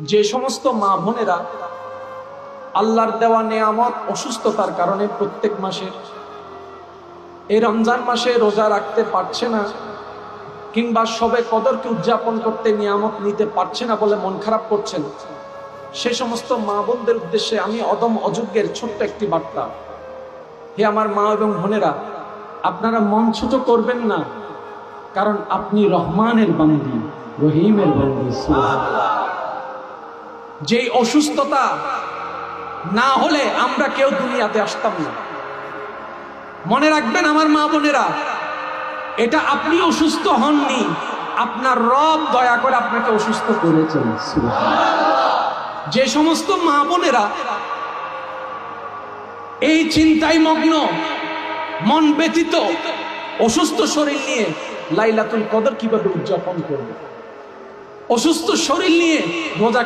যে সমস্ত মা বোনেরা আল্লাহর দেওয়া নেয়ামত অসুস্থতার কারণে প্রত্যেক মাসে এই রমজান মাসে রোজা রাখতে পারছে না, কিংবা শবে কদরকে উদযাপন করতে নিয়ামত নিতে পারছে না বলে মন খারাপ করছেন, সে সমস্ত মা বোনদের উদ্দেশ্যে আমি অদম অযোগ্যের ছোট্ট একটি বার্তা। হে আমার মা এবং বোনেরা, আপনারা মন ছোট করবেন না, কারণ আপনি রহমানের বান্দি, রহিমের বান্দি। যেই অসুস্থতা না হলে আমরা কেউ দুনিয়াতে আসতাম না। মনে রাখবেন আমার মা বোনেরা, এটা আপনি অসুস্থ হননি, আপনার রব দয়া করে আপনাকে অসুস্থ করেছেন। যে সমস্ত মা বোনেরা এই চিন্তায় মগ্ন, মন ব্যতীত, অসুস্থ শরীর নিয়ে লাইলাতুল কদর কিভাবে উদযাপন করবে, অসুস্থ শরীর নিয়ে রোজা